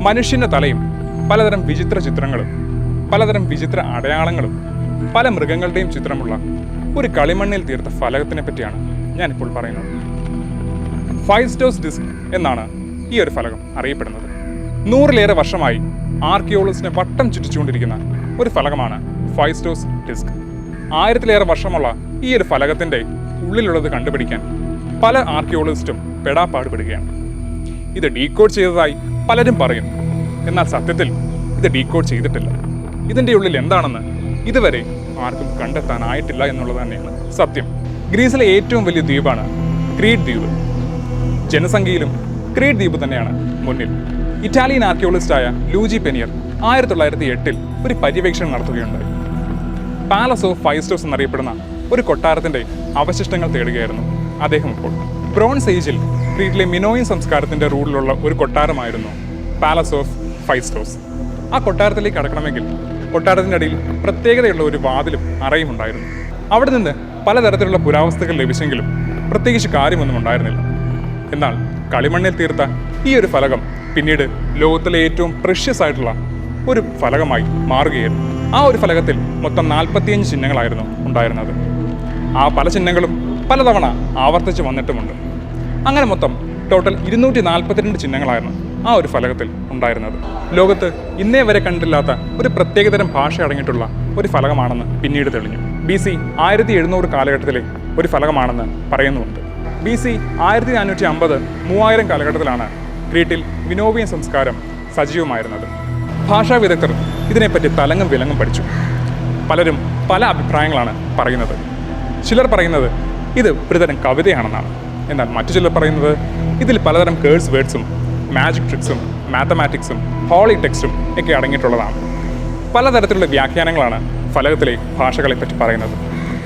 മനുഷ്യൻ്റെ തലയും പലതരം വിചിത്ര ചിത്രങ്ങളും പലതരം വിചിത്ര അടയാളങ്ങളും പല മൃഗങ്ങളുടെയും ചിത്രമുള്ള ഒരു കളിമണ്ണിൽ തീർത്ത ഫലകത്തിനെ പറ്റിയാണ് ഞാനിപ്പോൾ പറയുന്നത്. ഫൈസ്റ്റോസ് ഡിസ്ക് എന്നാണ് ഈ ഒരു ഫലകം അറിയപ്പെടുന്നത്. 100-ലേറെ വർഷമായി ആർക്കിയോളജിസ്റ്റിനെ വട്ടം ചുറ്റിച്ചുകൊണ്ടിരിക്കുന്ന ഒരു ഫലകമാണ് ഫൈസ്റ്റോസ് ഡിസ്ക്. 1000-ലേറെ വർഷമുള്ള ഈ ഒരു ഫലകത്തിൻ്റെ ഉള്ളിലുള്ളത് കണ്ടുപിടിക്കാൻ പല ആർക്കിയോളജിസ്റ്റും പെടാപ്പാടുപെടുകയാണ്. ഇത് ഡീകോഡ് ചെയ്തതായി പലരും പറയും. എന്നാൽ സത്യത്തിൽ ഇത് ഡീകോഡ് ചെയ്തിട്ടില്ല. ഇതിൻ്റെ ഉള്ളിൽ എന്താണെന്ന് ഇതുവരെ ആർക്കും കണ്ടെത്താനായിട്ടില്ല എന്നുള്ളത് തന്നെയാണ് സത്യം. ഗ്രീസിലെ ഏറ്റവും വലിയ ദ്വീപാണ് ക്രീറ്റ് ദ്വീപ്. ജനസംഖ്യയിലും ക്രീറ്റ് ദ്വീപ് തന്നെയാണ് മുന്നിൽ. ഇറ്റാലിയൻ ആർക്കിയോളജിസ്റ്റായ ലൂജി പെനിയർ 1908 ഒരു പര്യവേക്ഷണം നടത്തുകയുണ്ടായി. പാലസ് ഓഫ് ഫൈസ്റ്റോസ് എന്നറിയപ്പെടുന്ന ഒരു കൊട്ടാരത്തിൻ്റെ അവശിഷ്ടങ്ങൾ തേടുകയായിരുന്നു അദ്ദേഹം ഇപ്പോൾ. ബ്രോൺസ് ഏജിൽ ക്രീറ്റിലെ മിനോയിൻ സംസ്കാരത്തിൻ്റെ റൂളിലുള്ള ഒരു കൊട്ടാരമായിരുന്നു പാലസ് ഓഫ് ഫൈസ്റ്റോസ്. ആ കൊട്ടാരത്തിലേക്ക് കടക്കണമെങ്കിൽ കൊട്ടാരത്തിൻ്റെ അടിയിൽ പ്രത്യേകതയുള്ള ഒരു വാതിലും അറയും ഉണ്ടായിരുന്നു. അവിടെ നിന്ന് പലതരത്തിലുള്ള പുരാവസ്തുക്കൾ ലഭിച്ചെങ്കിലും പ്രത്യേകിച്ച് കാര്യമൊന്നും ഉണ്ടായിരുന്നില്ല. എന്നാൽ കളിമണ്ണിൽ തീർത്ത ഈ ഒരു ഫലകം പിന്നീട് ലോകത്തിലെ ഏറ്റവും പ്രഷ്യസ് ആയിട്ടുള്ള ഒരു ഫലകമായി മാറുകയായിരുന്നു. ആ ഒരു ഫലകത്തിൽ മൊത്തം 45 ചിഹ്നങ്ങളായിരുന്നു ഉണ്ടായിരുന്നത്. ആ പല ചിഹ്നങ്ങളും പലതവണ ആവർത്തിച്ച് വന്നിട്ടുമുണ്ട്. അങ്ങനെ മൊത്തം ടോട്ടൽ 242 ചിഹ്നങ്ങളായിരുന്നു ആ ഒരു ഫലകത്തിൽ ഉണ്ടായിരുന്നത്. ലോകത്ത് ഇന്നേ വരെ കണ്ടില്ലാത്ത ഒരു പ്രത്യേകതരം ഭാഷ അടങ്ങിയിട്ടുള്ള ഒരു ഫലകമാണെന്ന് പിന്നീട് തെളിഞ്ഞു. BC 1700 കാലഘട്ടത്തിലെ ഒരു ഫലകമാണെന്ന് പറയുന്നുമുണ്ട്. BC 1450-3000 കാലഘട്ടത്തിലാണ് ക്രീറ്റിൽ മിനോവിയൻ സംസ്കാരം സജീവമായിരുന്നത്. ഭാഷാ വിദഗ്ധർ ഇതിനെപ്പറ്റി തലങ്ങും വിലങ്ങും പഠിച്ചു. പലരും പല അഭിപ്രായങ്ങളാണ് പറയുന്നത്. ചിലർ പറയുന്നത് ഇത് ഒരുതരം കവിതയാണെന്നാണ്. എന്നാൽ മറ്റു ചിലർ പറയുന്നത് ഇതിൽ പലതരം കേഴ്സ് വേർഡ്സും മാജിക് ട്രിക്സും മാത്തമാറ്റിക്സും ഹോളി ടെക്സ്റ്റും ഒക്കെ അടങ്ങിയിട്ടുള്ളതാണ്. പലതരത്തിലുള്ള വ്യാഖ്യാനങ്ങളാണ് ഫലകത്തിലെ ഭാഷകളെപ്പറ്റി പറയുന്നത്.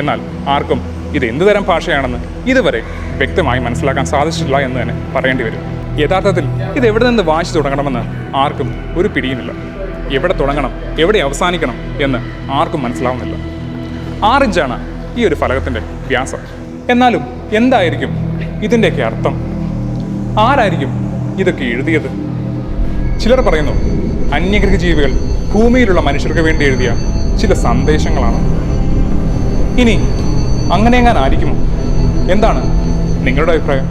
എന്നാൽ ആർക്കും ഇത് എന്ത് തരം ഭാഷയാണെന്ന് ഇതുവരെ വ്യക്തമായി മനസ്സിലാക്കാൻ സാധിച്ചിട്ടില്ല എന്ന് തന്നെ പറയേണ്ടി വരും. യഥാർത്ഥത്തിൽ ഇത് എവിടെ നിന്ന് വായിച്ചു തുടങ്ങണമെന്ന് ആർക്കും ഒരു പിടിയുമില്ല. എവിടെ തുടങ്ങണം എവിടെ അവസാനിക്കണം എന്ന് ആർക്കും മനസ്സിലാവുന്നില്ല. 6 ഇഞ്ചാണ് ഈ ഒരു ഫലകത്തിൻ്റെ വ്യാസം. എന്നാലും എന്തായിരിക്കും ഇതിൻ്റെയൊക്കെ അർത്ഥം? ആരായിരിക്കും ഇതൊക്കെ എഴുതിയത്? ചിലർ പറയുന്നു അന്യഗ്രഹ ജീവികൾ ഭൂമിയിലുള്ള മനുഷ്യർക്ക് വേണ്ടി എഴുതിയ ചില സന്ദേശങ്ങളാണ്. ഇനി അങ്ങനെയെങ്ങാനായിരിക്കുമോ? എന്താണ് നിങ്ങളുടെ അഭിപ്രായം?